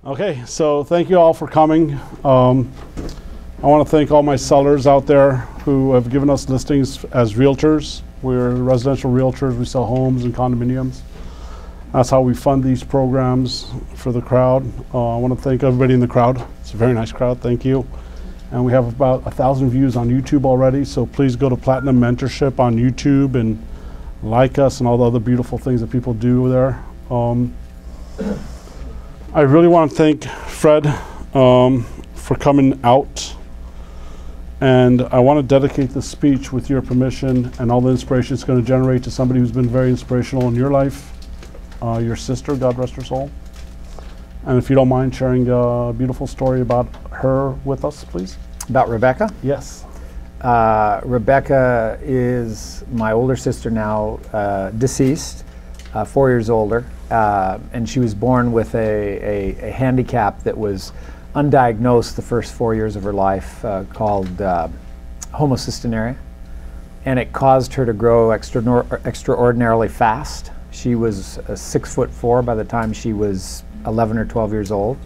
Okay, so thank you all for coming. I want to thank all my sellers out there who have given us listings as realtors. We're residential realtors. We sell homes and condominiums. That's how we fund these programs for the crowd. I want to thank everybody in the crowd. It's a very nice crowd. Thank you. And we have about 1,000 views on YouTube already, so please go to Platinum Mentorship on YouTube and like us and all the other beautiful things that people do there. I really want to thank Fred for coming out, and I want to dedicate this speech with your permission and all the inspiration it's going to generate to somebody who's been very inspirational in your life, your sister, God rest her soul. And if you don't mind sharing a beautiful story about her with us, please. About Rebecca? Yes. Rebecca is my older sister now, deceased, 4 years older. And she was born with a handicap that was undiagnosed the first 4 years of her life, called homocystinuria. And it caused her to grow extraordinarily fast. She was 6'4" by the time she was 11 or 12 years old,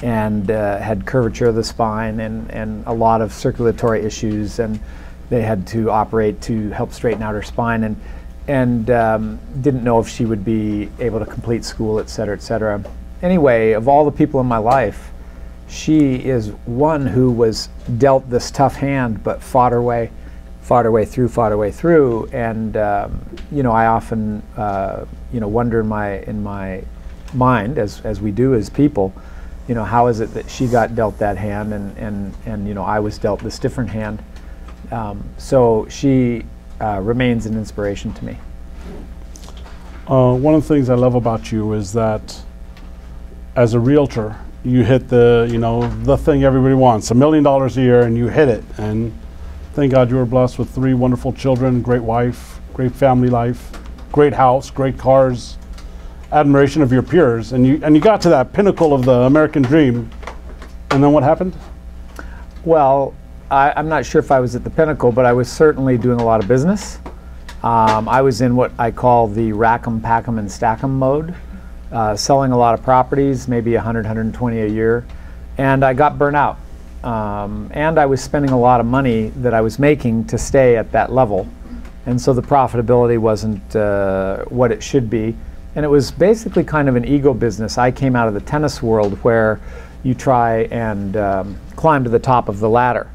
and had curvature of the spine and a lot of circulatory issues, and they had to operate to help straighten out her spine, and didn't know if she would be able to complete school, et cetera, et cetera. Anyway, of all the people in my life, she is one who was dealt this tough hand, but fought her way through. And you know, I often you know, wonder in my mind, as we do as people, you know, how is it that she got dealt that hand and you know, I was dealt this different hand. So she remains an inspiration to me. One of the things I love about you is that as a realtor, you hit the, you know, the thing everybody wants, $1 million a year, and you hit it. And thank God you were blessed with 3 wonderful children, great wife, great family life, great house, great cars, admiration of your peers, and you got to that pinnacle of the American dream. And then what happened? Well, I'm not sure if I was at the pinnacle, but I was certainly doing a lot of business. I was in what I call the rack 'em, pack 'em, and stack 'em mode, selling a lot of properties, maybe 100, 120 a year, and I got burnt out. And I was spending a lot of money that I was making to stay at that level, and so the profitability wasn't what it should be. And it was basically kind of an ego business. I came out of the tennis world where you try and climb to the top of the ladder.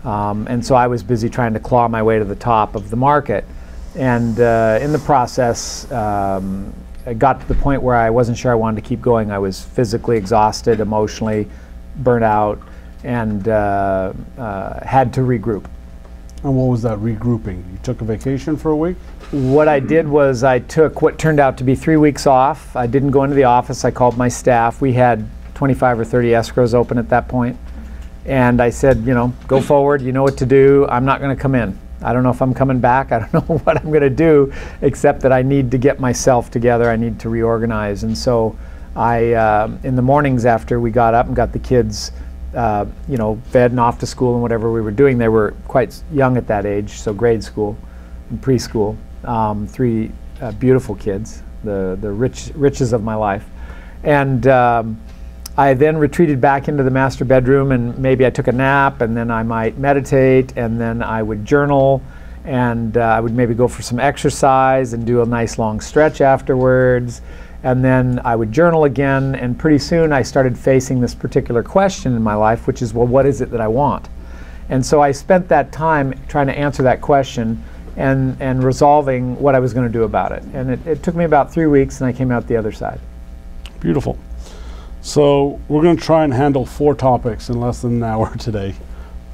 And so I was busy trying to claw my way to the top of the market. And in the process, I got to the point where I wasn't sure I wanted to keep going. I was physically exhausted, emotionally burnt out, and had to regroup. And what was that regrouping? You took a vacation for a week? What I did was I took what turned out to be 3 weeks off. I didn't go into the office. I called my staff. We had 25 or 30 escrows open at that point. And I said, you know, go forward. You know what to do. I'm not going to come in. I don't know if I'm coming back. I don't know what I'm going to do, except that I need to get myself together. I need to reorganize. And so I, in the mornings after we got up and got the kids you know, fed and off to school and whatever we were doing, they were quite young at that age, so grade school and preschool. 3 beautiful kids, the riches of my life. And I then retreated back into the master bedroom, and maybe I took a nap, and then I might meditate, and then I would journal, and I would maybe go for some exercise and do a nice long stretch afterwards. And then I would journal again, and pretty soon I started facing this particular question in my life, which is, well, what is it that I want? And so I spent that time trying to answer that question and resolving what I was going to do about it. And it took me about 3 weeks, and I came out the other side. Beautiful. So we're going to try and handle 4 topics in less than an hour today.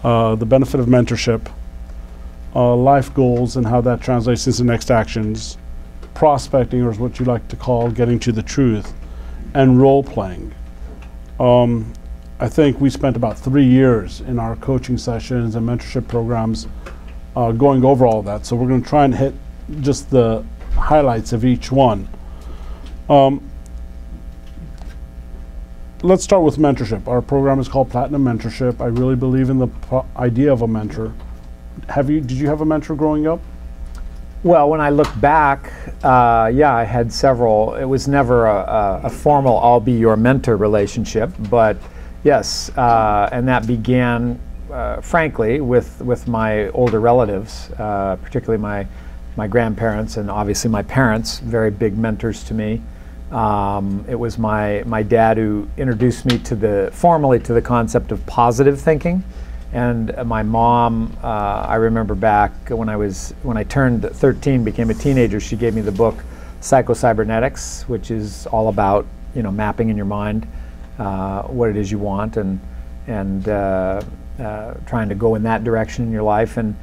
The benefit of mentorship, life goals and how that translates into next actions, prospecting, or is what you like to call getting to the truth, and role playing. I think we spent about 3 years in our coaching sessions and mentorship programs going over all of that. So we're going to try and hit just the highlights of each one. Let's start with mentorship. Our program is called Platinum Mentorship. I really believe in the idea of a mentor. Did you have a mentor growing up? Well, when I look back, yeah, I had several. It was never a formal "I'll be your mentor" relationship, but yes, and that began, frankly, with my older relatives, particularly my grandparents and obviously my parents, very big mentors to me. It was my dad who introduced me formally to the concept of positive thinking. And my mom, I remember back when I turned 13, became a teenager, she gave me the book Psycho-Cybernetics, which is all about, mapping in your mind what it is you want and trying to go in that direction in your life. And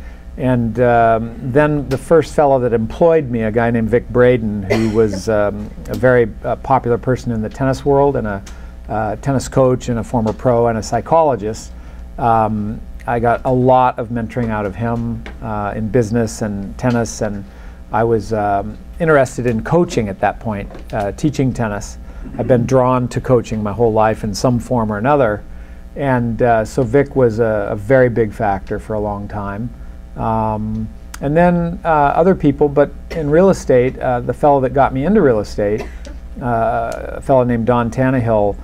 then the first fellow that employed me, a guy named Vic Braden, who was a very popular person in the tennis world and a tennis coach and a former pro and a psychologist. I got a lot of mentoring out of him in business and tennis, and I was interested in coaching at that point, teaching tennis. I've been drawn to coaching my whole life in some form or another, and so Vic was a very big factor for a long time. And then other people, but in real estate, the fellow that got me into real estate, a fellow named Don Tannehill,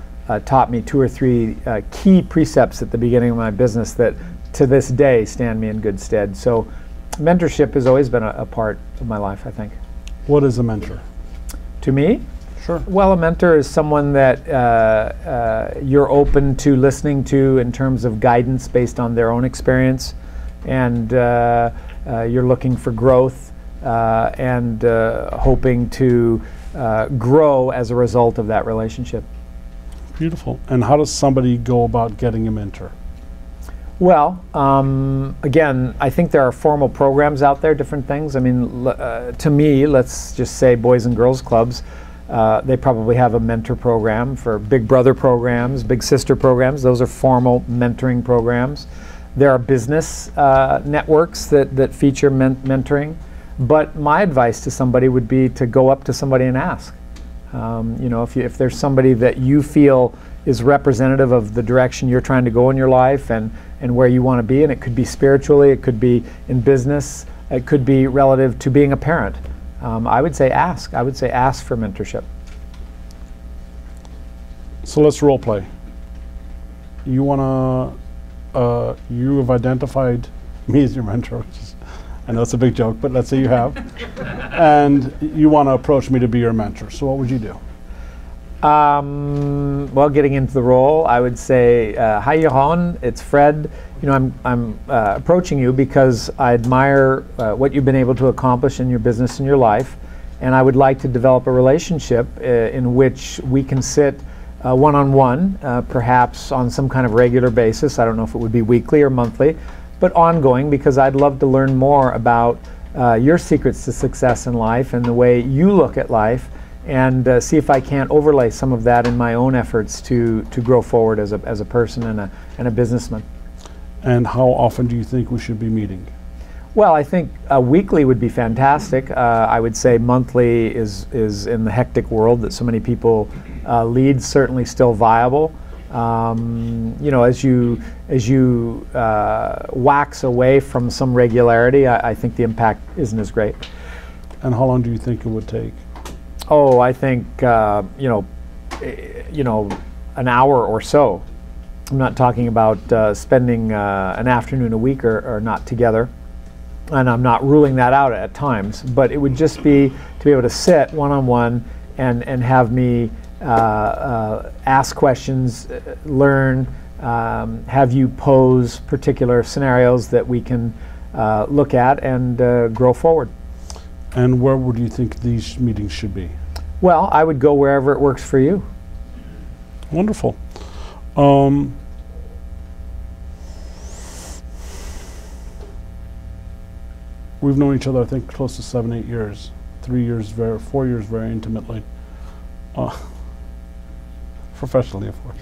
taught me 2 or 3 key precepts at the beginning of my business that to this day stand me in good stead. So mentorship has always been a part of my life, I think. What is a mentor? To me? Sure. Well, a mentor is someone that you're open to listening to in terms of guidance based on their own experience, and you're looking for growth and hoping to grow as a result of that relationship. Beautiful. And how does somebody go about getting a mentor? Well, again, I think there are formal programs out there, different things. I mean, to me, let's just say Boys and Girls Clubs, they probably have a mentor program. For Big Brother programs, Big Sister programs, those are formal mentoring programs. There are business networks that feature mentoring. But my advice to somebody would be to go up to somebody and ask. If there's somebody that you feel is representative of the direction you're trying to go in your life and where you want to be, and it could be spiritually, it could be in business, it could be relative to being a parent, I would say ask. I would say ask for mentorship. So let's role play. You have identified me as your mentor, which is, I know it's a big joke, but let's say you have, and you want to approach me to be your mentor. So what would you do? Well, getting into the role, I would say, "Hi, Yaron. It's Fred. I'm approaching you because I admire what you've been able to accomplish in your business and your life, and I would like to develop a relationship in which we can sit one-on-one, perhaps on some kind of regular basis. I don't know if it would be weekly or monthly, but ongoing, because I'd love to learn more about your secrets to success in life and the way you look at life, and see if I can't overlay some of that in my own efforts to grow forward as a person and a businessman." And how often do you think we should be meeting? Well, I think weekly would be fantastic. I would say monthly is in the hectic world that so many people lead, certainly still viable. As you wax away from some regularity, I think the impact isn't as great. And how long do you think it would take? Oh, I think an hour or so. I'm not talking about spending an afternoon a week or not together, and I'm not ruling that out at times. But it would just be to be able to sit one-on-one and have me ask questions, learn, have you pose particular scenarios that we can look at and grow forward. And where would you think these meetings should be? Well, I would go wherever it works for you. Wonderful. We've known each other, I think, close to 7-8 years. 4 years very intimately. Professionally, of course.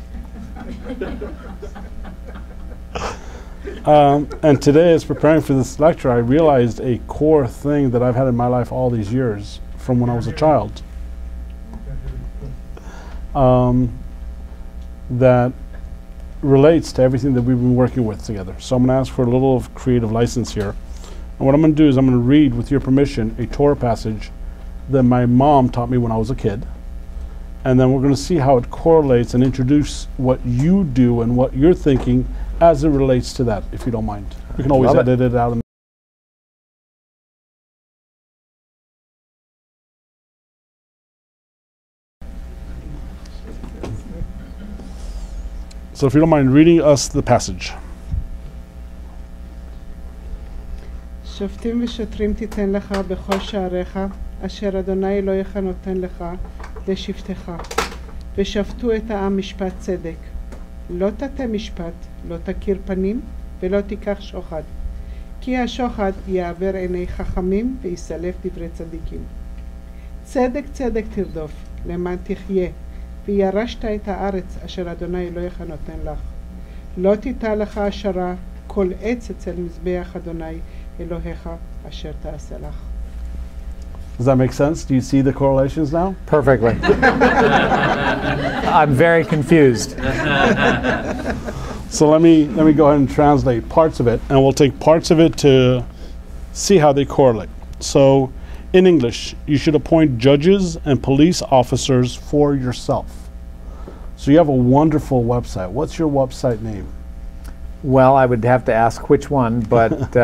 And today, as preparing for this lecture, I realized a core thing that I've had in my life all these years from when I was a child. That relates to everything that we've been working with together. So I'm going to ask for a little of creative license here. And what I'm going to do is I'm going to read, with your permission, a Torah passage that my mom taught me when I was a kid. And then we're going to see how it correlates and introduce what you do and what you're thinking as it relates to that, if you don't mind. We can always edit it out. So if you don't mind reading us the passage. שופטים ושוטרים תיתן לך בכל שעריך, אשר אדוני אלוהיך נותן לך לשבטך. ושפטו את העם משפט צדק. לא תטה משפט, לא תכיר פנים, ולא תיקח שוחד. כי השוחד יעבר עיני חכמים ויסלף דברי צדיקים. צדק צדק תרדוף, למען תחיה, וירשת את הארץ אשר אדוני אלוהיך נותן לך. לא תיטע לך עשרה, כל עץ אצל מזבח אדוני אלוהיך אשר תעשה לך. Does that make sense? Do you see the correlations now? Perfectly. I'm very confused. So let me go ahead and translate parts of it, and we'll take parts of it to see how they correlate. So in English, you should appoint judges and police officers for yourself. So you have a wonderful website. What's your website name? Well, I would have to ask which one, but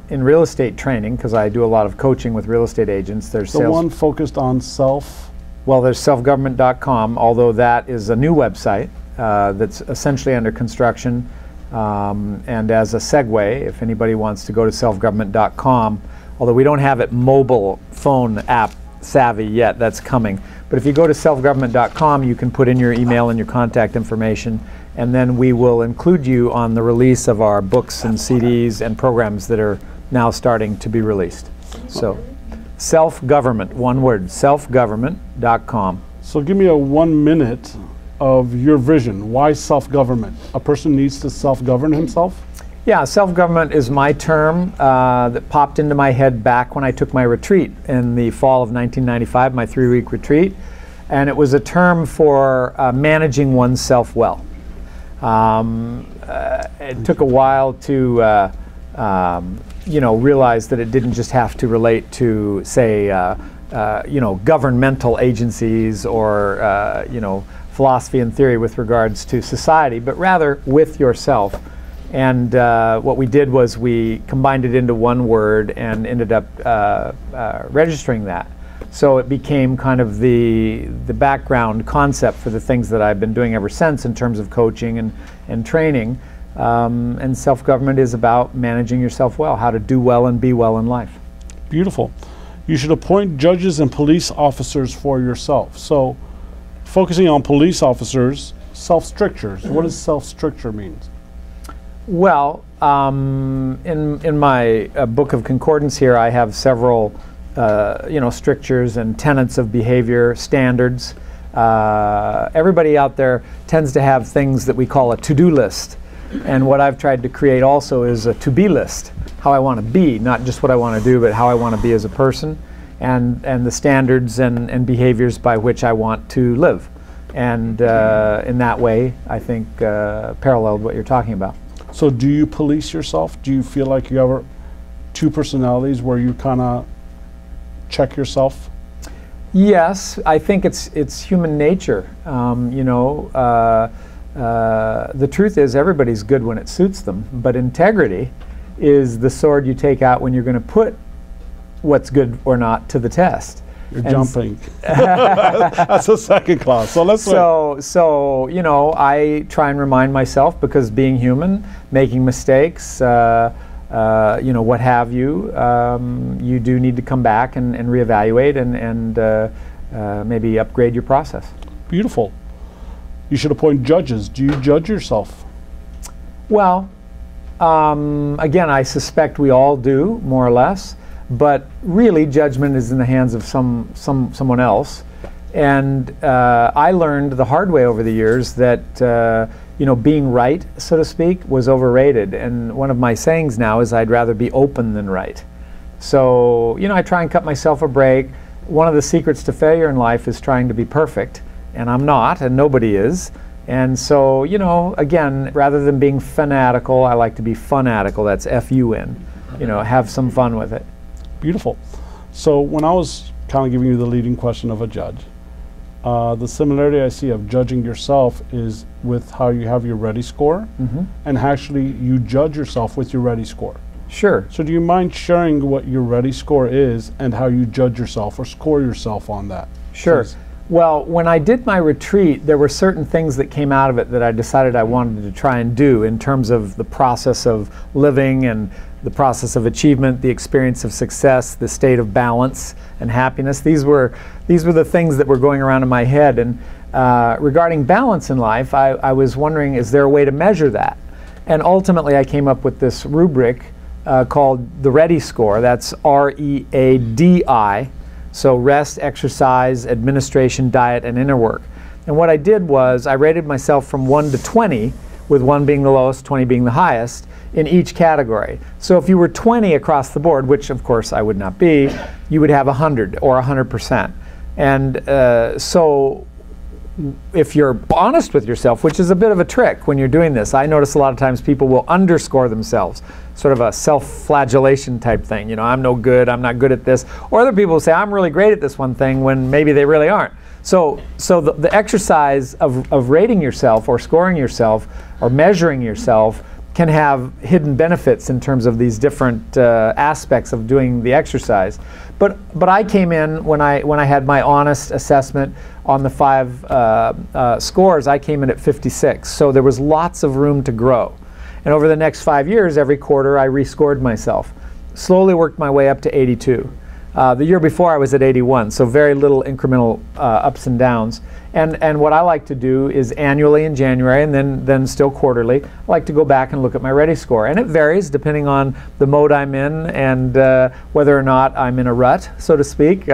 in real estate training, because I do a lot of coaching with real estate agents, there's the one focused on self. Well, there's selfgovernment.com, although that is a new website that's essentially under construction. And as a segue, if anybody wants to go to selfgovernment.com, although we don't have it mobile phone app savvy yet, that's coming. But if you go to selfgovernment.com, you can put in your email and your contact information, and then we will include you on the release of our books and CDs and programs that are now starting to be released. So, self-government, one word, selfgovernment.com. So give me a 1 minute of your vision. Why self-government? A person needs to self-govern himself? Yeah, self-government is my term that popped into my head back when I took my retreat in the fall of 1995, my 3-week retreat. And it was a term for managing oneself well. It took a while to realize that it didn't just have to relate to, say, governmental agencies or, philosophy and theory with regards to society, but rather with yourself. And what we did was we combined it into one word and ended up registering that. So it became kind of the background concept for the things that I've been doing ever since in terms of coaching and training. And self-government is about managing yourself well, how to do well and be well in life. Beautiful. You should appoint judges and police officers for yourself. So focusing on police officers, self-strictures. What does self-stricture mean? Well, in my book of Concordance here, I have several strictures and tenets of behavior, standards. Everybody out there tends to have things that we call a to-do list. And what I've tried to create also is a to-be list, how I want to be, not just what I want to do, but how I want to be as a person, and the standards and behaviors by which I want to live. And in that way, I think paralleled what you're talking about. So do you police yourself? Do you feel like you have two personalities where you kind of check yourself? Yes, I think it's human nature. The truth is everybody's good when it suits them, but integrity is the sword you take out when you're going to put what's good or not to the test. You're jumping. That's a second clause. So let's I try and remind myself, because being human, making mistakes, what have you, you do need to come back and reevaluate and maybe upgrade your process. Beautiful. You should appoint judges. Do you judge yourself? Well, again, I suspect we all do, more or less. But really, judgment is in the hands of someone else. And I learned the hard way over the years that being right, so to speak, was overrated. And one of my sayings now is I'd rather be open than right. So I try and cut myself a break. One of the secrets to failure in life is trying to be perfect, and I'm not, and nobody is. And so again, rather than being fanatical, I like to be funatical. That's F-U-N. you know, have some fun with it. Beautiful. So when I was kind of giving you the leading question of a judge, the similarity I see of judging yourself is with how you have your ready score, and actually you judge yourself with your ready score. Sure. So do you mind sharing what your ready score is and how you judge yourself or score yourself on that? Sure. Please. Well, when I did my retreat, there were certain things that came out of it that I decided I wanted to try and do in terms of the process of living and the process of achievement, the experience of success, the state of balance and happiness. These were the things that were going around in my head. And regarding balance in life, I was wondering, is there a way to measure that? And ultimately, I came up with this rubric called the READY score. That's READI. So rest, exercise, administration, diet, and inner work. And what I did was I rated myself from 1 to 20, with 1 being the lowest, 20 being the highest, in each category. So if you were 20 across the board, which of course I would not be, you would have 100 or 100%. And so if you're honest with yourself, which is a bit of a trick when you're doing this, I notice a lot of times people will underscore themselves, sort of a self-flagellation type thing. You know, I'm no good, I'm not good at this. Or other people will say, I'm really great at this one thing, when maybe they really aren't. So the exercise of rating yourself or scoring yourself or measuring yourself can have hidden benefits in terms of these different aspects of doing the exercise. But I came in, when I had my honest assessment on the 5 scores, I came in at 56. So there was lots of room to grow. And over the next 5 years, every quarter I rescored myself. Slowly worked my way up to 82. The year before I was at 81, so very little incremental ups and downs. And what I like to do is annually in January, and then still quarterly, I like to go back and look at my ready score. And it varies depending on the mode I'm in and whether or not I'm in a rut, so to speak,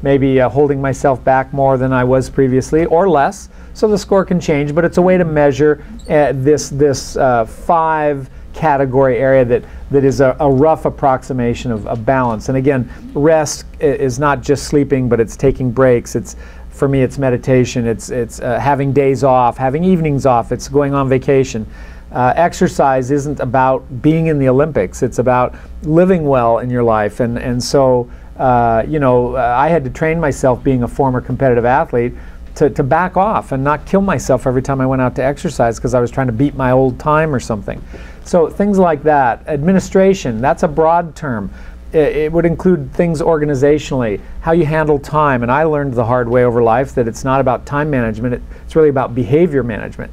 maybe holding myself back more than I was previously or less. So the score can change, but it's a way to measure this 5 category area that is a rough approximation of balance. And again, rest is not just sleeping, but it's taking breaks. For me, it's meditation. It's having days off, having evenings off. It's going on vacation. Exercise isn't about being in the Olympics. It's about living well in your life. And so, you know, I had to train myself, being a former competitive athlete, to back off and not kill myself every time I went out to exercise because I was trying to beat my old time or something. So things like that. Administration, that's a broad term. It would include things organizationally, how you handle time. And I learned the hard way over life that it's not about time management, it's really about behavior management.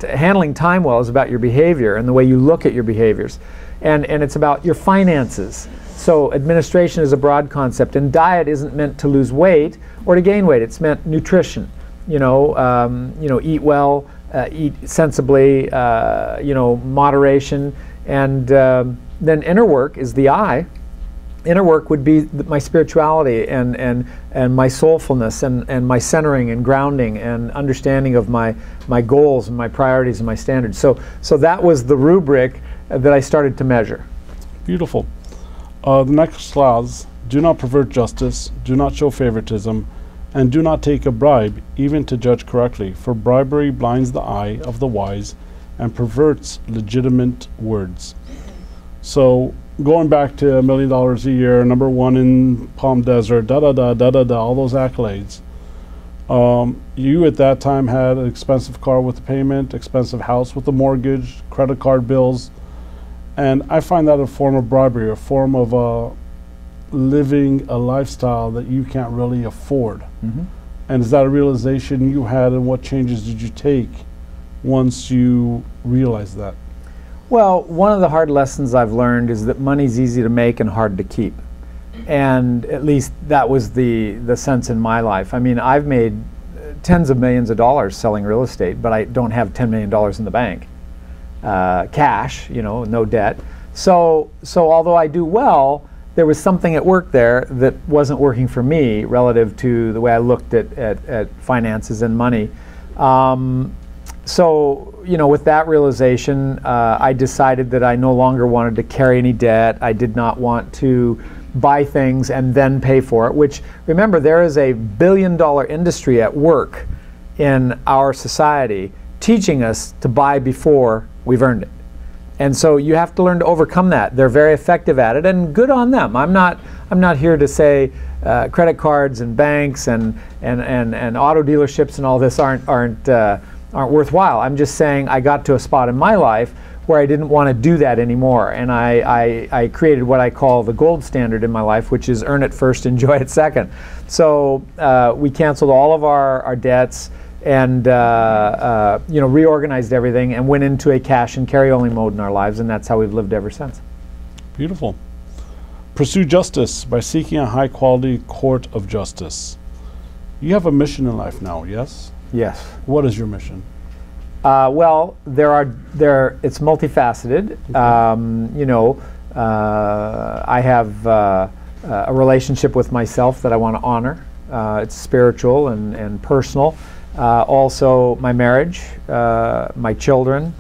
Handling time well is about your behavior and the way you look at your behaviors. And it's about your finances. So administration is a broad concept, and diet isn't meant to lose weight or to gain weight. It's meant nutrition. You know, eat well, eat sensibly. You know, moderation, and then inner work is the I. Inner work would be my spirituality and my soulfulness and my centering and grounding and understanding of my goals and my priorities and my standards. So that was the rubric that I started to measure. Beautiful. The next clause: do not pervert justice, do not show favoritism, and do not take a bribe, even to judge correctly, for bribery blinds the eye of the wise and perverts legitimate words. So going back to $1 million a year, #1 in Palm Desert, all those accolades. You at that time had an expensive car with a payment, expensive house with a mortgage, credit card bills. And I find that a form of bribery, a form of living a lifestyle that you can't really afford. Mm-hmm. And is that a realization you had, and what changes did you take once you realized that? Well, one of the hard lessons I've learned is that money's easy to make and hard to keep. And at least that was the sense in my life. I mean, I've made tens of millions of dollars selling real estate, but I don't have $10 million in the bank. Cash, you know, no debt. So although I do well, there was something at work there that wasn't working for me relative to the way I looked at finances and money. So, you know, with that realization, I decided that I no longer wanted to carry any debt. I did not want to buy things and then pay for it, which, remember, there is a $1 billion industry at work in our society teaching us to buy before we've earned it. And so you have to learn to overcome that. They're very effective at it, and good on them. I'm not here to say credit cards and banks and auto dealerships and all this aren't worthwhile. I'm just saying I got to a spot in my life where I didn't want to do that anymore, and I created what I call the gold standard in my life, which is earn it first, enjoy it second. So we canceled all of our debts and reorganized everything and went into a cash and carry only mode in our lives, and that's how we've lived ever since. Beautiful. Pursue justice by seeking a high quality court of justice. You have a mission in life now, yes? Yes. What is your mission? Well, it's multifaceted. I have a relationship with myself that I want to honor. It's spiritual and personal. Also, my marriage, my children,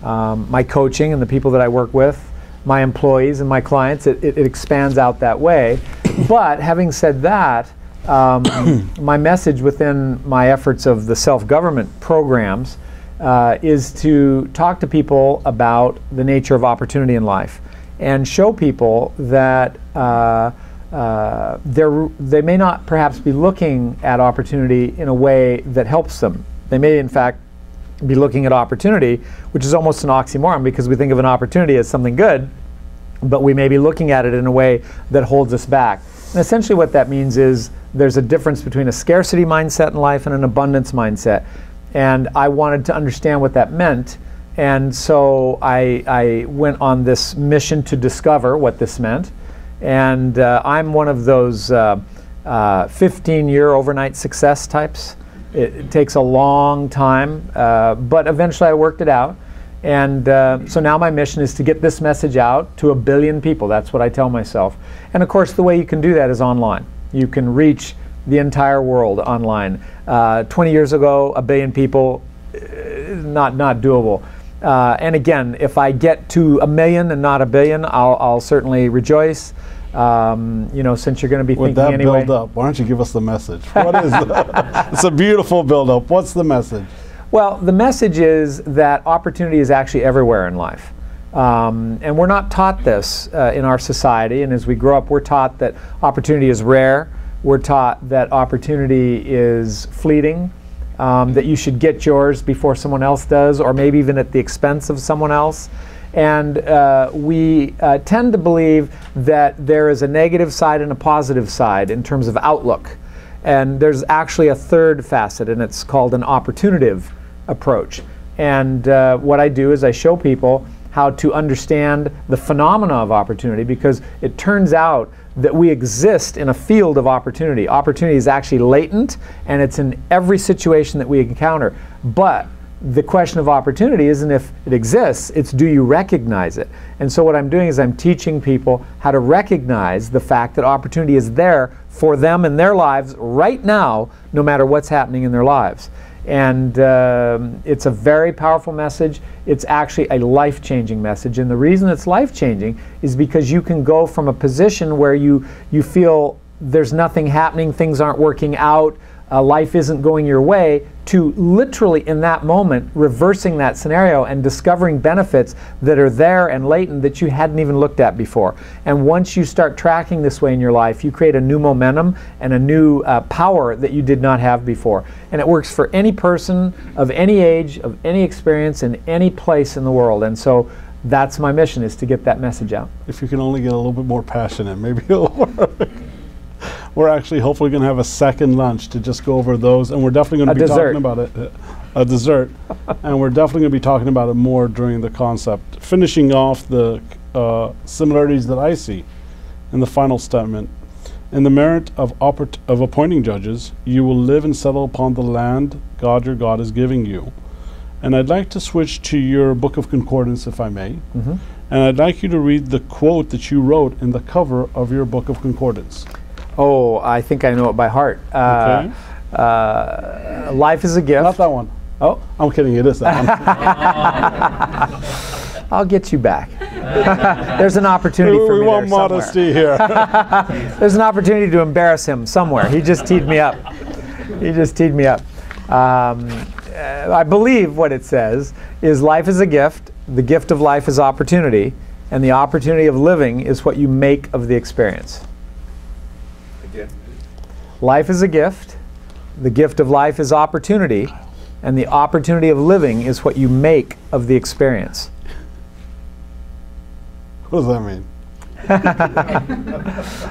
my coaching and the people that I work with, my employees and my clients. It expands out that way. But having said that, my message within my efforts of the self-government programs is to talk to people about the nature of opportunity in life and show people that they may not perhaps be looking at opportunity in a way that helps them. They may in fact be looking at opportunity, which is almost an oxymoron because we think of an opportunity as something good, but we may be looking at it in a way that holds us back. And essentially what that means is there's a difference between a scarcity mindset in life and an abundance mindset. And I wanted to understand what that meant. And so I went on this mission to discover what this meant. And I'm one of those 15-year overnight success types. It takes a long time, but eventually I worked it out. And so now my mission is to get this message out to 1 billion people. That's what I tell myself. And of course, the way you can do that is online. You can reach the entire world online. 20 years ago, 1 billion people, not doable. And again, if I get to 1 million and not 1 billion, I'll certainly rejoice. Since you're going to be thinking that anyway. Build up, why don't you give us the message? What is that? It's a beautiful build up. What's the message? Well, the message is that opportunity is actually everywhere in life. And we're not taught this in our society. And as we grow up, we're taught that opportunity is rare. We're taught that opportunity is fleeting, that you should get yours before someone else does, or maybe even at the expense of someone else. And we tend to believe that there is a negative side and a positive side in terms of outlook. And there's actually a third facet, and it's called an opportunitive approach. And what I do is I show people how to understand the phenomena of opportunity, because it turns out that we exist in a field of opportunity. Opportunity is actually latent, and it's in every situation that we encounter. But the question of opportunity isn't if it exists, it's do you recognize it? And so what I'm doing is I'm teaching people how to recognize the fact that opportunity is there for them in their lives right now, no matter what's happening in their lives. And it's a very powerful message. It's actually a life-changing message. And the reason it's life-changing is because you can go from a position where you feel there's nothing happening, things aren't working out, life isn't going your way, to literally in that moment reversing that scenario and discovering benefits that are there and latent that you hadn't even looked at before. And once you start tracking this way in your life, you create a new momentum and a new power that you did not have before. And it works for any person of any age, of any experience, in any place in the world. And so that's my mission, is to get that message out. If you can only get a little bit more passionate, maybe it'll work. We're actually hopefully going to have a second lunch to just go over those, and we're definitely going to be talking about it, a dessert, and we're definitely going to be talking about it more during the concept. Finishing off the similarities that I see in the final statement. In the merit of appointing judges, you will live and settle upon the land God your God is giving you. And I'd like to switch to your Book of Concordance, if I may. Mm-hmm. And I'd like you to read the quote that you wrote in the cover of your Book of Concordance. Oh, I think I know it by heart. Okay. Life is a gift. Not that one. Oh. I'm kidding, it is that one. I'll get you back. There's an opportunity for me We want there modesty here. There's an opportunity to embarrass him somewhere. He just teed me up. He just teed me up. I believe what it says is life is a gift, the gift of life is opportunity, and the opportunity of living is what you make of the experience. Again. Life is a gift. The gift of life is opportunity, and the opportunity of living is what you make of the experience. What does that mean?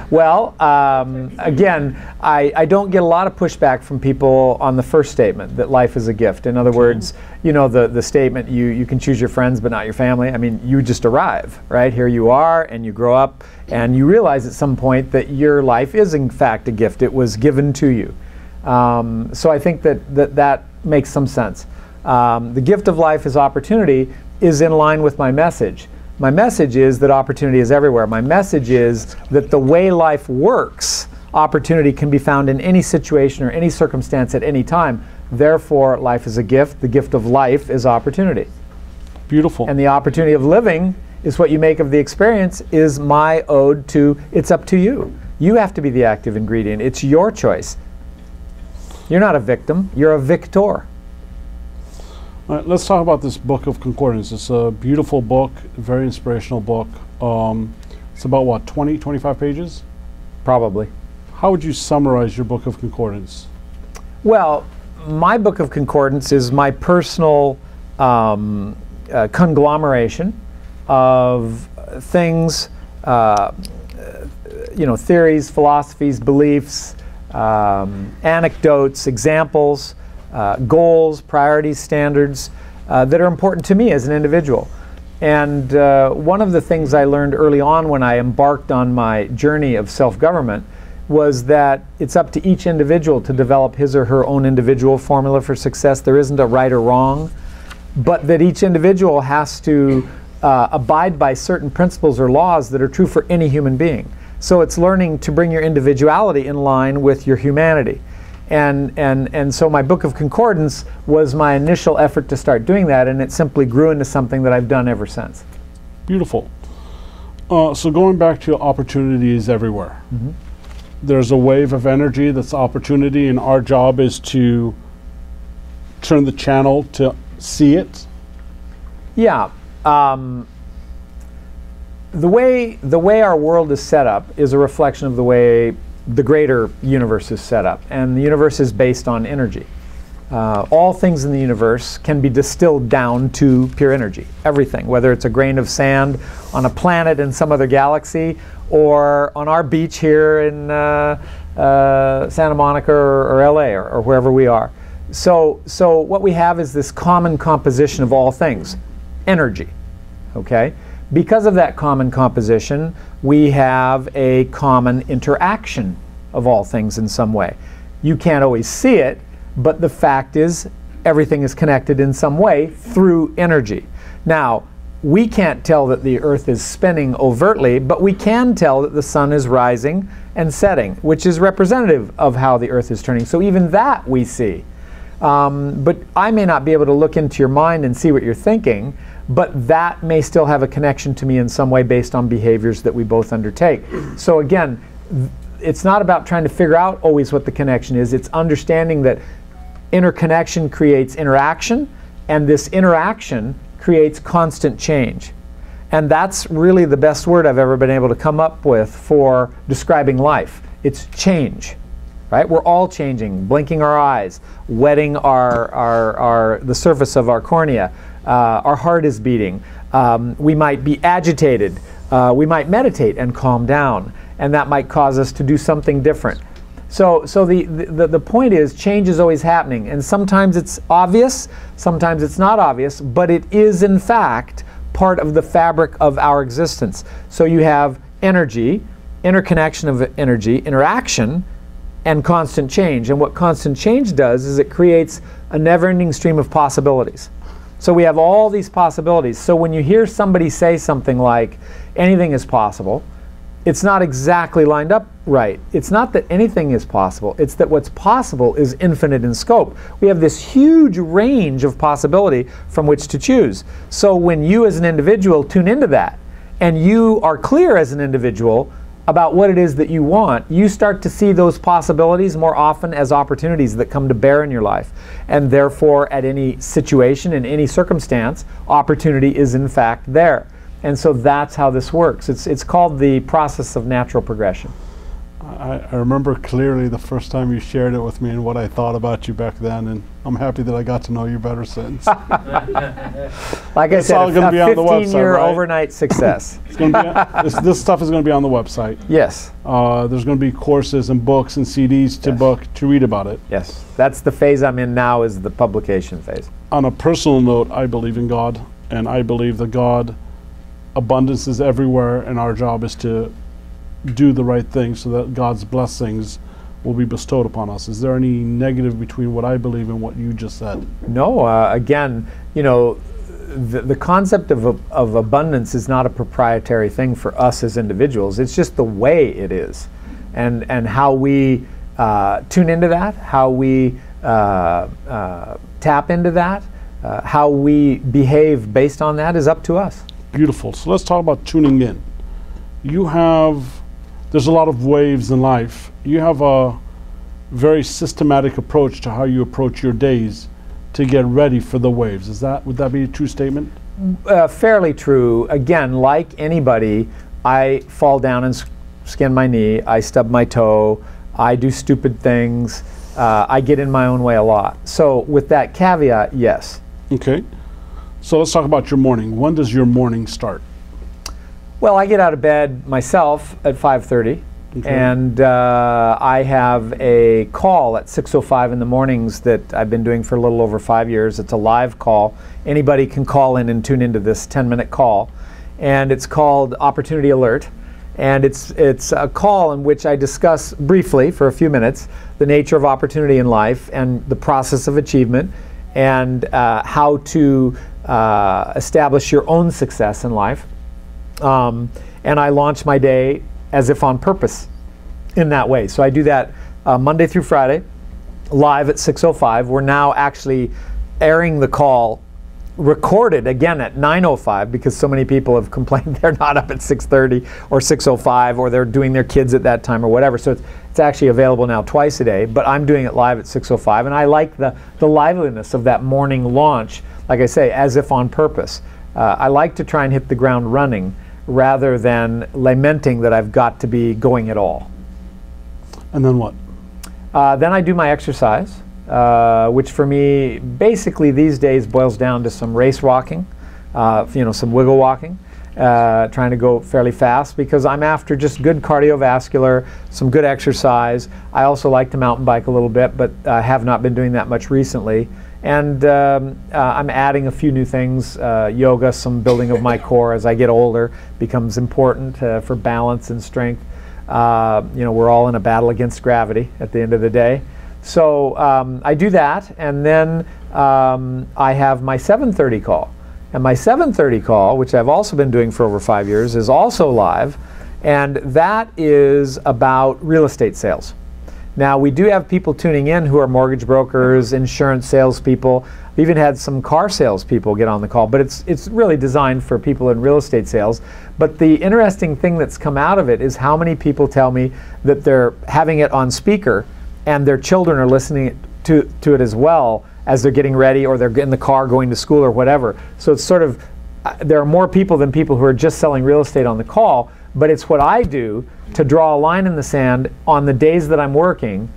Well, again, I don't get a lot of pushback from people on the first statement, that life is a gift. In other words, you know, the statement, you can choose your friends but not your family. I mean, you just arrive, right? Here you are, and you grow up, and you realize at some point that your life is in fact a gift. It was given to you. So I think that makes some sense. The gift of life is opportunity is in line with my message. My message is that opportunity is everywhere. My message is that the way life works, opportunity can be found in any situation or any circumstance at any time. Therefore, life is a gift. The gift of life is opportunity. Beautiful. And the opportunity of living is what you make of the experience, is my ode to, it's up to you. You have to be the active ingredient. It's your choice. You're not a victim. You're a victor. All right, let's talk about this book of Concordance. It's a beautiful book, very inspirational book. It's about, what, 20, 25 pages? Probably. How would you summarize your book of Concordance? Well, my book of Concordance is my personal conglomeration of things, you know, theories, philosophies, beliefs, anecdotes, examples, goals, priorities, standards that are important to me as an individual. And one of the things I learned early on when I embarked on my journey of self-government was that it's up to each individual to develop his or her own individual formula for success. There isn't a right or wrong, but that each individual has to abide by certain principles or laws that are true for any human being. So it's learning to bring your individuality in line with your humanity. And so my book of Concordance was my initial effort to start doing that, and it simply grew into something that I've done ever since. Beautiful. So going back to opportunities everywhere. Mm-hmm. There's a wave of energy that's opportunity, and our job is to turn the channel to see it. Yeah. The way our world is set up is a reflection of the way the greater universe is set up, and the universe is based on energy. All things in the universe can be distilled down to pure energy. Everything, whether it's a grain of sand on a planet in some other galaxy, or on our beach here in Santa Monica or LA or wherever we are. So what we have is this common composition of all things, energy. Okay? Because of that common composition, we have a common interaction of all things in some way. You can't always see it, but the fact is everything is connected in some way through energy. Now, we can't tell that the Earth is spinning overtly, but we can tell that the sun is rising and setting, which is representative of how the Earth is turning. So even that we see. But I may not be able to look into your mind and see what you're thinking, but that may still have a connection to me in some way based on behaviors that we both undertake. So again, it's not about trying to figure out always what the connection is. It's understanding that interconnection creates interaction, and this interaction creates constant change. And that's really the best word I've ever been able to come up with for describing life. It's change. Right? We're all changing, blinking our eyes, wetting the surface of our cornea. Our heart is beating. We might be agitated. We might meditate and calm down, and that might cause us to do something different. So the point is, change is always happening, and sometimes it's obvious, sometimes it's not obvious, but it is in fact part of the fabric of our existence. So you have energy, interconnection of energy, interaction, and constant change. And what constant change does is it creates a never-ending stream of possibilities. So we have all these possibilities. So when you hear somebody say something like, anything is possible, it's not exactly lined up right. It's not that anything is possible, it's that what's possible is infinite in scope. We have this huge range of possibility from which to choose. So when you as an individual tune into that, and you are clear as an individual about what it is that you want, you start to see those possibilities more often as opportunities that come to bear in your life. And therefore, at any situation, in any circumstance, opportunity is in fact there. And so that's how this works. It's called the process of natural progression. I remember clearly the first time you shared it with me and what I thought about you back then, and I'm happy that I got to know you better since. Like I said, all gonna be on the website, 15-year right? overnight success. It's gonna be this stuff is going to be on the website. Yes. There's going to be courses and books and CDs to read about it. Yes. That's the phase I'm in now, is the publication phase. On a personal note, I believe in God, and I believe that God, abundance is everywhere, and our job is to do the right thing so that God's blessings will be bestowed upon us. Is there any negative between what I believe and what you just said? No. Again, you know, the concept of abundance is not a proprietary thing for us as individuals. It's just the way it is. And how we tune into that, how we tap into that, how we behave based on that is up to us. Beautiful. So let's talk about tuning in. There's a lot of waves in life. You have a very systematic approach to how you approach your days to get ready for the waves. Would that be a true statement? Fairly true. Again, like anybody, I fall down and skin my knee, I stub my toe, I do stupid things, I get in my own way a lot. So with that caveat, yes. Okay. So let's talk about your morning. When does your morning start? Well, I get out of bed myself at 5:30, okay. And I have a call at 6:05 in the mornings that I've been doing for a little over 5 years. It's a live call. Anybody can call in and tune into this 10-minute call, and it's called Opportunity Alert. And it's a call in which I discuss briefly for a few minutes the nature of opportunity in life and the process of achievement, and how to establish your own success in life. And I launch my day as if on purpose in that way. So I do that Monday through Friday, live at 6:05. We're now actually airing the call recorded again at 9:05 because so many people have complained they're not up at 6:30 or 6:05, or they're doing their kids at that time or whatever. So it's actually available now twice a day, but I'm doing it live at 6:05, and I like the liveliness of that morning launch, like I say, as if on purpose. I like to try and hit the ground running rather than lamenting that I've got to be going at all. And then what? Then I do my exercise, which for me basically these days boils down to some race walking, some wiggle walking, trying to go fairly fast because I'm after just good cardiovascular, some good exercise. I also like to mountain bike a little bit, but I have not been doing that much recently. And I'm adding a few new things, yoga, some building of my core as I get older becomes important for balance and strength. We're all in a battle against gravity at the end of the day. So I do that, and then I have my 7:30 call. And my 7:30 call, which I've also been doing for over 5 years, is also live, and that is about real estate sales. Now, we do have people tuning in who are mortgage brokers, insurance salespeople. I've even had some car salespeople get on the call, but it's really designed for people in real estate sales. But the interesting thing that's come out of it is how many people tell me that they're having it on speaker and their children are listening to it as well as they're getting ready, or they're in the car going to school or whatever. So it's sort of, there are more people than people who are just selling real estate on the call, but it's what I do to draw a line in the sand on the days that I'm working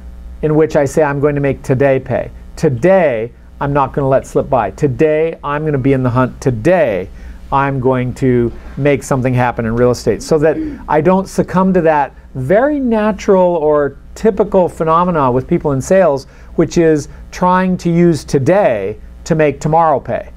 in which I say I'm going to make today pay. Today, I'm not going to let slip by. Today, I'm going to be in the hunt. Today, I'm going to make something happen in real estate, so that I don't succumb to that very natural or typical phenomena with people in sales, which is trying to use today to make tomorrow pay.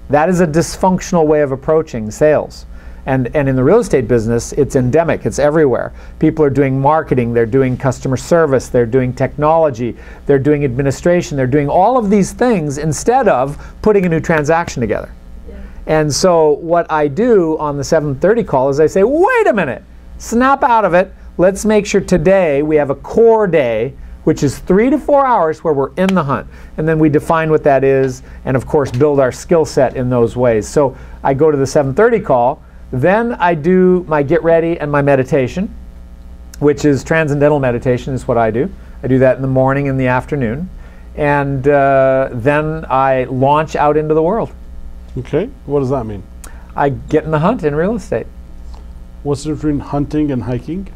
That is a dysfunctional way of approaching sales. And in the real estate business, it's endemic. It's everywhere. People are doing marketing, they're doing customer service, they're doing technology, they're doing administration, they're doing all of these things instead of putting a new transaction together. Yeah. And so what I do on the 7:30 call is I say, wait a minute, snap out of it. Let's make sure today we have a core day, which is 3 to 4 hours where we're in the hunt. And then we define what that is, and of course build our skill set in those ways. So I go to the 7:30 call. Then I do my get ready and my meditation, which is transcendental meditation is what I do. I do that in the morning and the afternoon. And then I launch out into the world. Okay, what does that mean? I get in the hunt in real estate. What's the difference between hunting and hiking?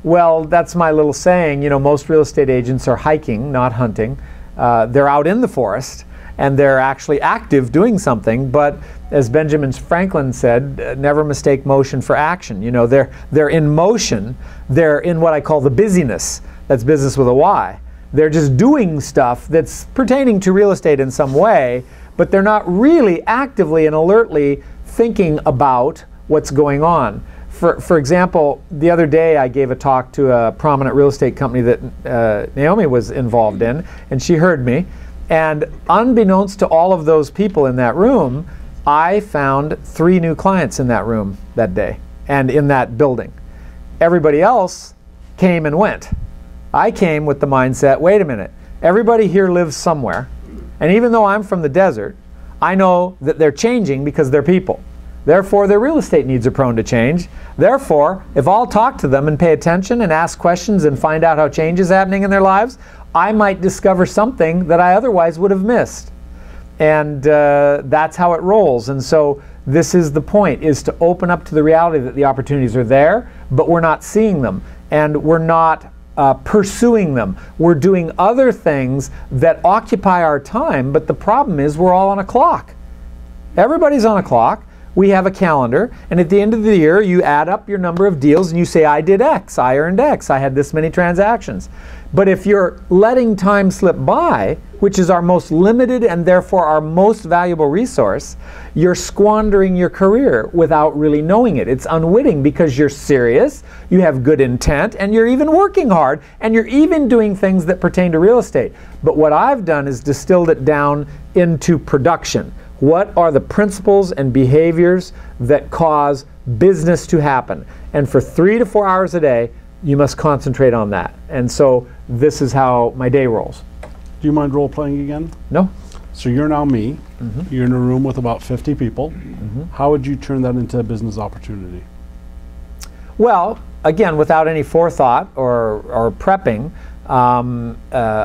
Well, that's my little saying. You know, most real estate agents are hiking, not hunting. They're out in the forest, and they're actually active doing something. But as Benjamin Franklin said, never mistake motion for action. You know, they're in motion. They're in what I call the busyness. That's business with a Y. They're just doing stuff that's pertaining to real estate in some way, but they're not really actively and alertly thinking about what's going on. For example, the other day I gave a talk to a prominent real estate company that Naomi was involved in, and she heard me. And unbeknownst to all of those people in that room, I found 3 new clients in that room that day and in that building. Everybody else came and went. I came with the mindset, wait a minute, everybody here lives somewhere, and even though I'm from the desert, I know that they're changing because they're people. Therefore, their real estate needs are prone to change. Therefore, if I'll talk to them and pay attention and ask questions and find out how change is happening in their lives, I might discover something that I otherwise would have missed. And that's how it rolls. And so this is the point, is to open up to the reality that the opportunities are there, but we're not seeing them. And we're not pursuing them. We're doing other things that occupy our time, but the problem is we're all on a clock. Everybody's on a clock. We have a calendar, and at the end of the year you add up your number of deals and you say, I did X, I earned X, I had this many transactions. But if you're letting time slip by, which is our most limited and therefore our most valuable resource, you're squandering your career without really knowing it. It's unwitting because you're serious, you have good intent, and you're even working hard, and you're even doing things that pertain to real estate. But what I've done is distilled it down into production. What are the principles and behaviors that cause business to happen? And for 3 to 4 hours a day, you must concentrate on that. And so this is how my day rolls. Do you mind role-playing again? No. So you're now me. You're in a room with about 50 people. How would you turn that into a business opportunity? Well, again, without any forethought or prepping,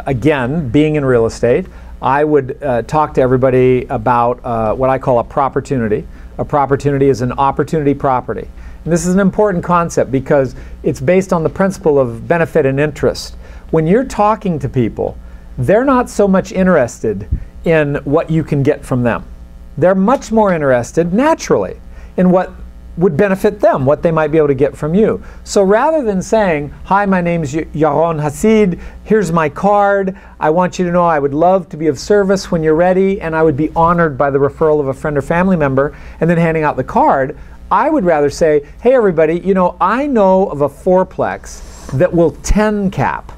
again, being in real estate, I would talk to everybody about what I call a propertunity. A propertunity is an opportunity property. And this is an important concept because it's based on the principle of benefit and interest. When you're talking to people, they're not so much interested in what you can get from them. They're much more interested, naturally, in what would benefit them, what they might be able to get from you. So rather than saying, hi, my name's Yaron Hassid, here's my card, I want you to know I would love to be of service when you're ready, and I would be honored by the referral of a friend or family member, and then handing out the card, I would rather say, hey everybody, you know, I know of a fourplex that will 10 cap.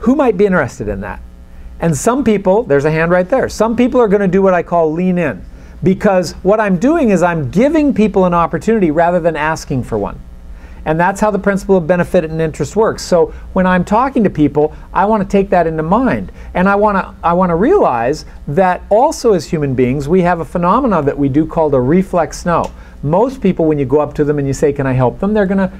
Who might be interested in that? And some people, there's a hand right there, some people are going to do what I call lean in. Because what I'm doing is I'm giving people an opportunity rather than asking for one. And that's how the principle of benefit and interest works. So when I'm talking to people, I want to take that into mind. And I want to realize that also as human beings, we have a phenomenon that we do called a reflex no. Most people, when you go up to them and you say, can I help them? They're going to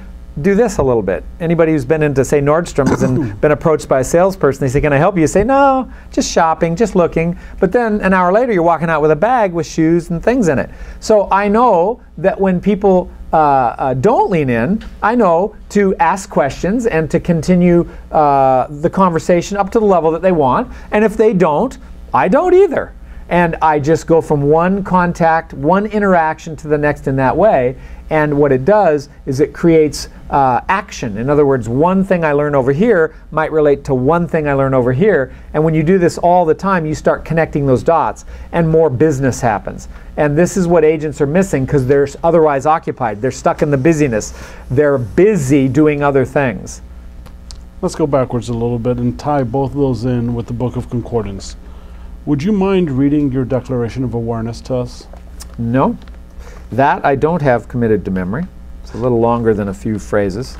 do this a little bit. Anybody who's been into, say, Nordstrom's and been approached by a salesperson, they say, can I help you? You say, no, just shopping, just looking. But then an hour later, you're walking out with a bag with shoes and things in it. So I know that when people don't lean in, I know to ask questions and to continue the conversation up to the level that they want. And if they don't, I don't either. And I just go from one contact, one interaction to the next in that way. And what it does is it creates action. In other words, one thing I learn over here might relate to one thing I learn over here. And when you do this all the time, you start connecting those dots and more business happens. And this is what agents are missing because they're otherwise occupied. They're stuck in the busyness. They're busy doing other things. Let's go backwards a little bit and tie both of those in with the Book of Concordance. Would you mind reading your Declaration of Awareness to us? No. That I don't have committed to memory. It's a little longer than a few phrases.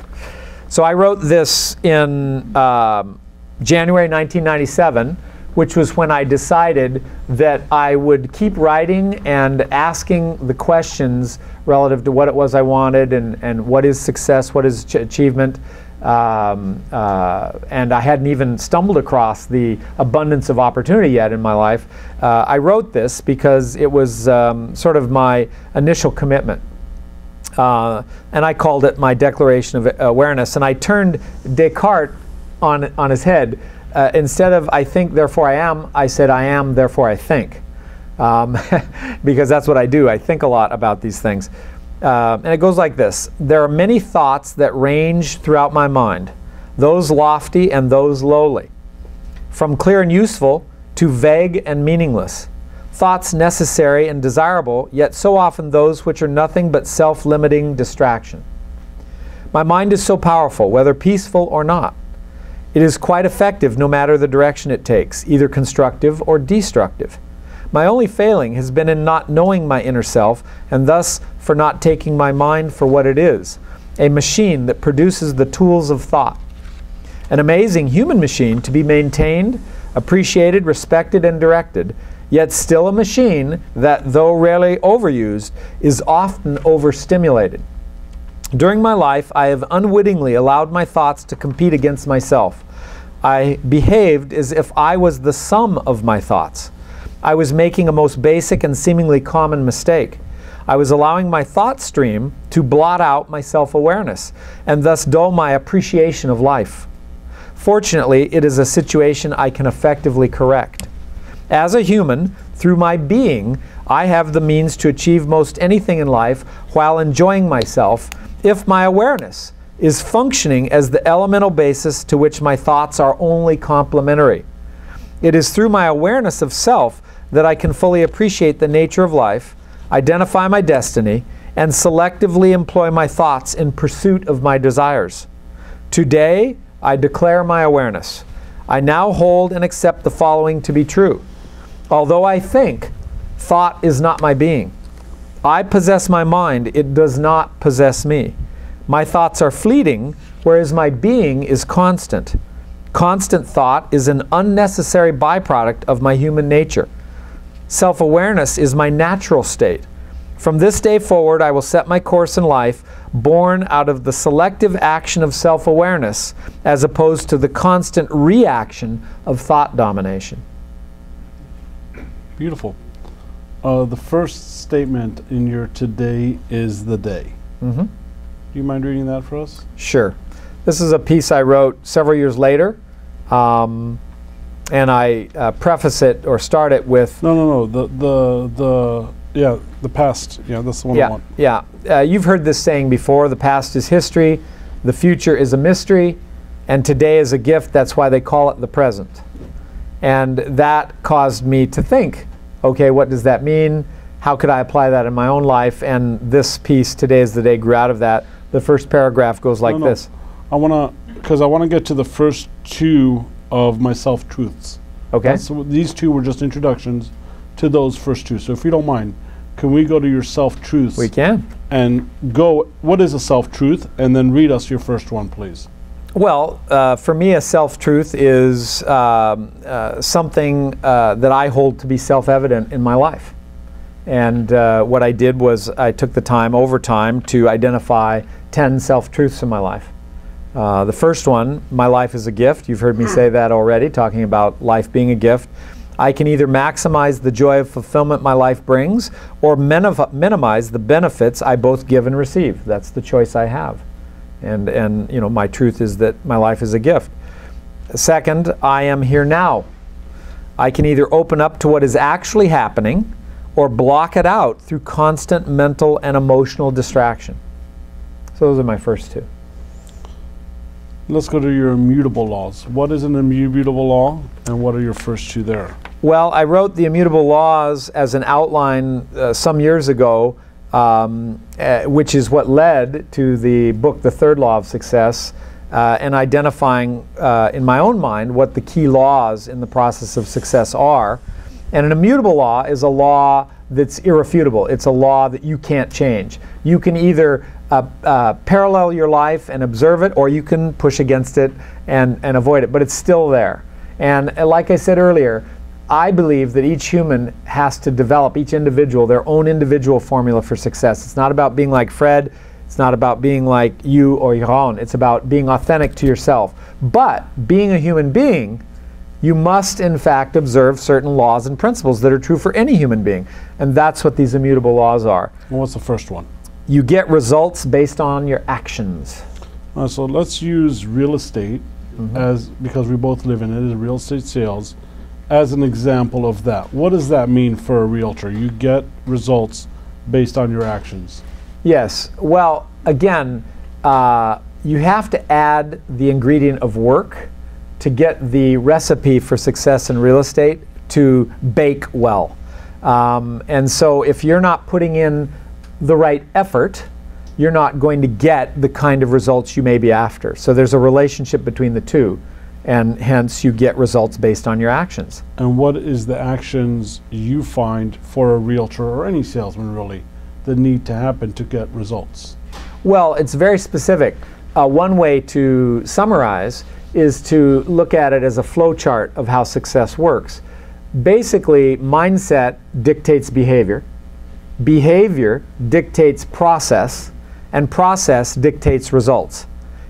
So I wrote this in January 1997 which was when I decided that I would keep writing and asking the questions relative to what it was I wanted and what is success, what is achievement. And I hadn't even stumbled across the abundance of opportunity yet in my life. I wrote this because it was sort of my initial commitment. And I called it my Declaration of Awareness. And I turned Descartes on his head. Instead of I think, therefore I am, I said I am, therefore I think. Because that's what I do. I think a lot about these things. And it goes like this. There are many thoughts that range throughout my mind, those lofty and those lowly, from clear and useful to vague and meaningless. Thoughts necessary and desirable, yet so often those which are nothing but self-limiting distraction. My mind is so powerful, whether peaceful or not. It is quite effective no matter the direction it takes, either constructive or destructive. My only failing has been in not knowing my inner self, and thus for not taking my mind for what it is, a machine that produces the tools of thought. An amazing human machine to be maintained, appreciated, respected, and directed, yet still a machine that, though rarely overused, is often overstimulated. During my life, I have unwittingly allowed my thoughts to compete against myself. I behaved as if I was the sum of my thoughts. I was making a most basic and seemingly common mistake. I was allowing my thought stream to blot out my self-awareness and thus dull my appreciation of life. Fortunately, it is a situation I can effectively correct. As a human, through my being, I have the means to achieve most anything in life while enjoying myself if my awareness is functioning as the elemental basis to which my thoughts are only complementary. It is through my awareness of self that I can fully appreciate the nature of life, identify my destiny, and selectively employ my thoughts in pursuit of my desires. Today, I declare my awareness. I now hold and accept the following to be true. Although I think, thought is not my being. I possess my mind, it does not possess me. My thoughts are fleeting, whereas my being is constant. Constant thought is an unnecessary byproduct of my human nature. Self-awareness is my natural state. From this day forward, I will set my course in life born out of the selective action of self-awareness as opposed to the constant reaction of thought domination. Beautiful. The first statement in your today is the day. Mm-hmm. Do you mind reading that for us? Sure. This is a piece I wrote several years later, and I preface it or start it with... No. The past. Yeah, that's the one I want. Yeah. You've heard this saying before, the past is history, the future is a mystery, and today is a gift. That's why they call it the present. And that caused me to think, okay, what does that mean? How could I apply that in my own life? And this piece, Today is the Day, grew out of that. The first paragraph goes like this. I want to get to the first two of my self-truths. Okay. So these two were just introductions to those first two. So if you don't mind, can we go to your self-truths? We can. And go, what is a self-truth? And then read us your first one, please. Well, for me, a self-truth is something that I hold to be self-evident in my life. And what I did was I took the time, over time, to identify 10 self-truths in my life. The first one, my life is a gift. You've heard me say that already, talking about life being a gift. I can either maximize the joy of fulfillment my life brings or minimize the benefits I both give and receive. That's the choice I have. And you know, my truth is that my life is a gift. Second, I am here now. I can either open up to what is actually happening or block it out through constant mental and emotional distraction. So those are my first two. Let's go to your immutable laws. What is an immutable law, and what are your first two there? Well, I wrote the Immutable Laws as an outline some years ago, which is what led to the book, The Third Law of Success, and identifying in my own mind what the key laws in the process of success are. And an immutable law is a law that's irrefutable. It's a law that you can't change. You can either parallel your life and observe it, or you can push against it and avoid it, but it's still there. And like I said earlier, I believe that each human has to develop, each individual, their own individual formula for success. It's not about being like Fred. It's not about being like you or Yaron. It's about being authentic to yourself. But being a human being, you must in fact observe certain laws and principles that are true for any human being. And that's what these immutable laws are. Well, what's the first one? You get results based on your actions. So let's use real estate as, because we both live in it, as real estate sales, as an example of that. What does that mean for a realtor? You get results based on your actions. Yes. Well, again, you have to add the ingredient of work to get the recipe for success in real estate to bake well. And so if you're not putting in the right effort, you're not going to get the kind of results you may be after. So there's a relationship between the two, and hence you get results based on your actions. And what is the actions you find for a realtor or any salesman really that need to happen to get results? Well, it's very specific. One way to summarize is to look at it as a flow chart of how success works. Basically, mindset dictates behavior. Behavior dictates process, and process dictates results.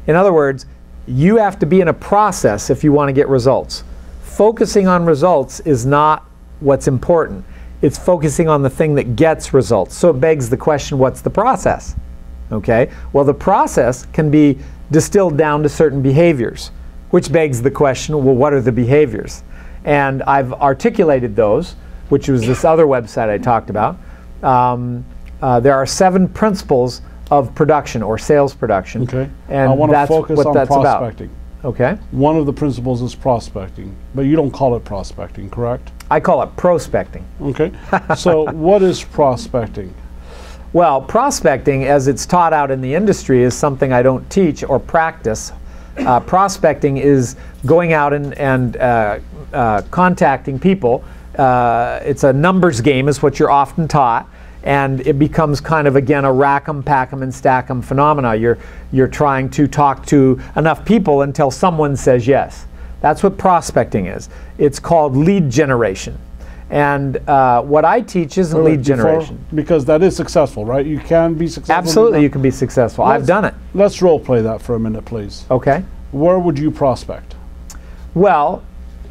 In other words, you have to be in a process if you want to get results. Focusing on results is not what's important. It's focusing on the thing that gets results. So it begs the question, what's the process? Okay? Well, the process can be distilled down to certain behaviors, which begs the question, well, what are the behaviors? And I've articulated those, which was this other website I talked about. There are 7 principles of production or sales production. Okay. And I want to that's focus what on that's prospecting. About. Okay. One of the principles is prospecting, but you don't call it prospecting, correct? I call it prospecting. Okay. So what is prospecting? Well, prospecting, as it's taught out in the industry, is something I don't teach or practice. Prospecting is going out and contacting people. It's a numbers game, is what you're often taught. And it becomes kind of, again, a rack 'em, pack 'em, and stack 'em phenomena. You're trying to talk to enough people until someone says yes. That's what prospecting is. It's called lead generation. And what I teach isn't lead generation. Because that is successful, right? You can be successful. Absolutely, you can be successful. I've done it. Let's role play that for a minute, please. Okay. Where would you prospect? Well,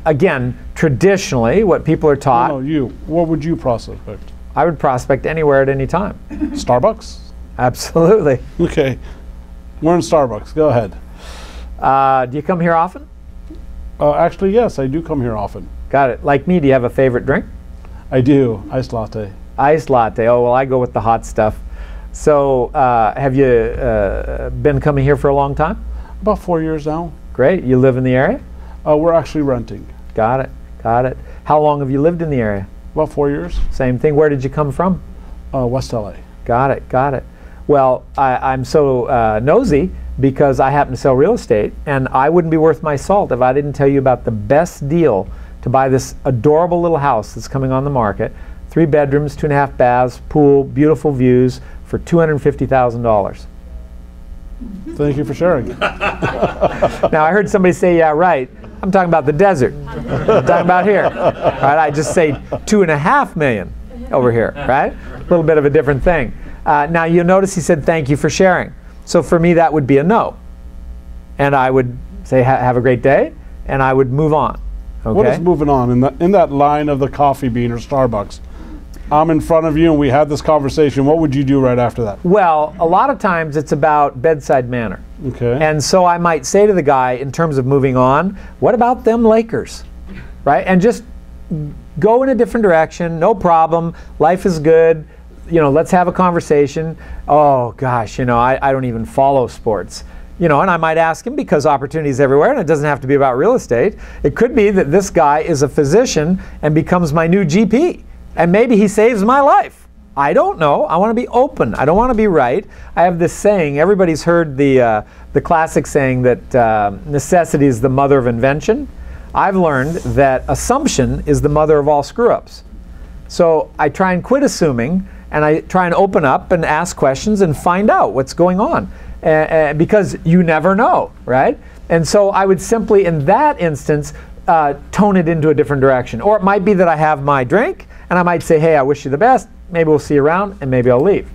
again, traditionally, what people are taught. No, you. Where would you prospect? I would prospect anywhere at any time. Starbucks? Absolutely. Okay. We're in Starbucks. Go ahead. Do you come here often? Actually, yes, I do come here often. Got it. Like me, do you have a favorite drink? I do. Iced latte. Iced latte. Oh, well, I go with the hot stuff. So have you been coming here for a long time? About 4 years now. Great. You live in the area? We're actually renting. Got it. Got it. How long have you lived in the area? About 4 years. Same thing. Where did you come from? West LA. Got it. Got it. Well, I'm so nosy because I happen to sell real estate, and I wouldn't be worth my salt if I didn't tell you about the best deal to buy this adorable little house that's coming on the market. 3 bedrooms, 2.5 baths, pool, beautiful views for $250,000. Thank you for sharing. Now, I heard somebody say, yeah, right. I'm talking about the desert. I'm talking about here. All right, I just say $2.5 million over here, right? A little bit of a different thing. Now, you'll notice he said, thank you for sharing. So for me, that would be a no. And I would say, have a great day, and I would move on. Okay? What is moving on? In that line of the Coffee Bean or Starbucks, I'm in front of you and we had this conversation. What would you do right after that? Well, a lot of times it's about bedside manner. Okay. And so I might say to the guy, in terms of moving on, what about them Lakers? Right? And just go in a different direction. No problem. Life is good. You know, let's have a conversation. Oh, gosh, you know, I don't even follow sports. You know, and I might ask him, because opportunities everywhere, and it doesn't have to be about real estate. It could be that this guy is a physician and becomes my new GP. And maybe he saves my life. I don't know. I want to be open. I don't want to be right. I have this saying. Everybody's heard the classic saying that necessity is the mother of invention. I've learned that assumption is the mother of all screw-ups. So I try and quit assuming, and I try and open up and ask questions and find out what's going on. Because you never know, right? And so I would simply, in that instance, tone it into a different direction. Or it might be that I have my drink, and I might say, hey, I wish you the best. Maybe we'll see you around, and maybe I'll leave.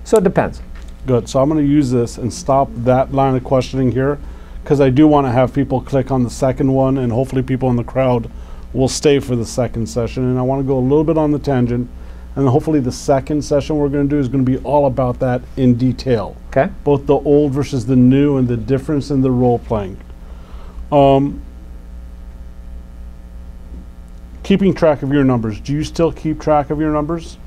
So it depends. Good. So I'm going to use this and stop that line of questioning here, because I do want to have people click on the second one, and hopefully people in the crowd will stay for the second session. And I want to go a little bit on the tangent, and hopefully the second session we're going to do is going to be all about that in detail. Okay. Both the old versus the new and the difference in the role playing. Keeping track of your numbers. Do you still keep track of your numbers?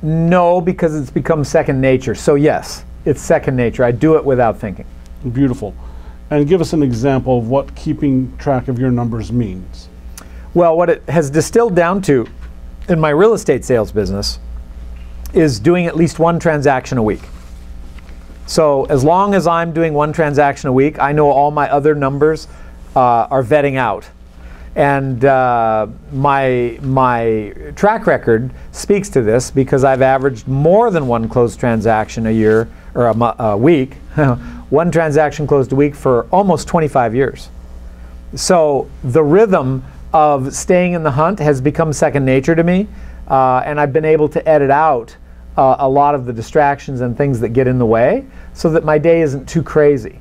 No, because it's become second nature. So yes, it's second nature. I do it without thinking. Beautiful. And give us an example of what keeping track of your numbers means. Well, what it has distilled down to in my real estate sales business is doing at least one transaction a week. So as long as I'm doing one transaction a week, I know all my other numbers are vetting out. And my track record speaks to this, because I've averaged more than one closed transaction a year, or a week, one transaction closed a week for almost 25 years. So the rhythm of staying in the hunt has become second nature to me, and I've been able to edit out a lot of the distractions and things that get in the way, so that my day isn't too crazy.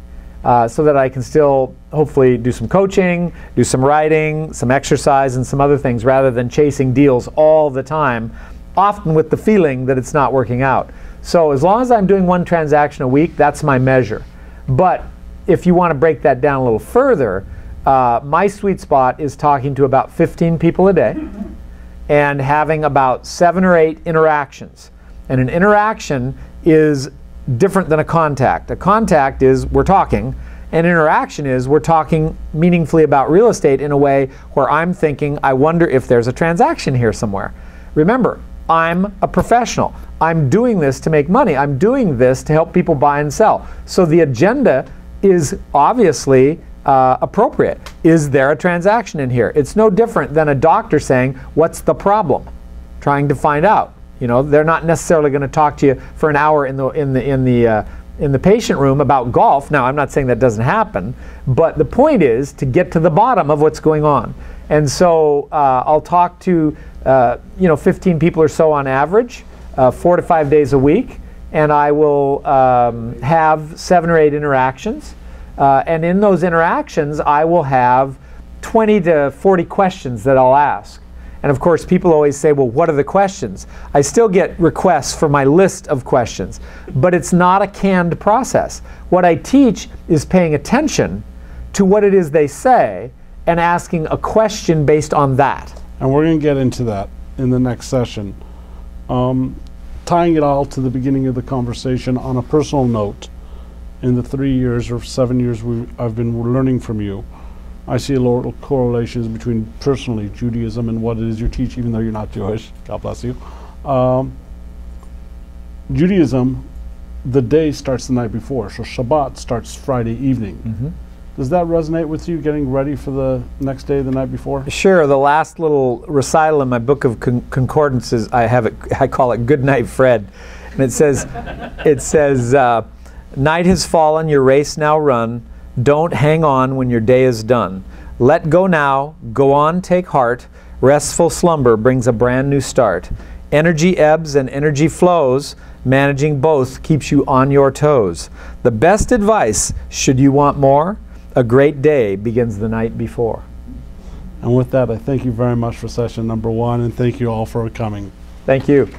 So that I can still hopefully do some coaching, do some writing, some exercise, and some other things, rather than chasing deals all the time, often with the feeling that it's not working out. So as long as I'm doing one transaction a week, that's my measure. But if you want to break that down a little further, my sweet spot is talking to about 15 people a day and having about 7 or 8 interactions. And an interaction is different than a contact. A contact is we're talking, and interaction is we're talking meaningfully about real estate in a way where I'm thinking, I wonder if there's a transaction here somewhere. Remember, I'm a professional. I'm doing this to make money. I'm doing this to help people buy and sell. So the agenda is obviously appropriate. Is there a transaction in here? It's no different than a doctor saying, what's the problem? Trying to find out. You know, they're not necessarily going to talk to you for an hour in the patient room about golf. Now, I'm not saying that doesn't happen, but the point is to get to the bottom of what's going on. And so I'll talk to 15 people or so on average, 4 to 5 days a week, and I will have 7 or 8 interactions. And in those interactions, I will have 20 to 40 questions that I'll ask. And of course, people always say, well, what are the questions? I still get requests for my list of questions, but it's not a canned process. What I teach is paying attention to what it is they say and asking a question based on that. And we're going to get into that in the next session. Tying it all to the beginning of the conversation on a personal note, in the 3 years or 7 years I've been learning from you, I see a lot of correlations between personally Judaism and what it is you teach, even though you're not Jewish. God bless you. Judaism, the day starts the night before, so Shabbat starts Friday evening. Mm-hmm. Does that resonate with you, getting ready for the next day the night before? Sure. The last little recital in my book of concordances, I call it Good Night, Fred. And it says, night has fallen, your race now run. Don't hang on when your day is done. Let go now, go on, take heart. Restful slumber brings a brand new start. Energy ebbs and energy flows. Managing both keeps you on your toes. The best advice, should you want more, a great day begins the night before. And with that, I thank you very much for session number 1, and thank you all for coming. Thank you.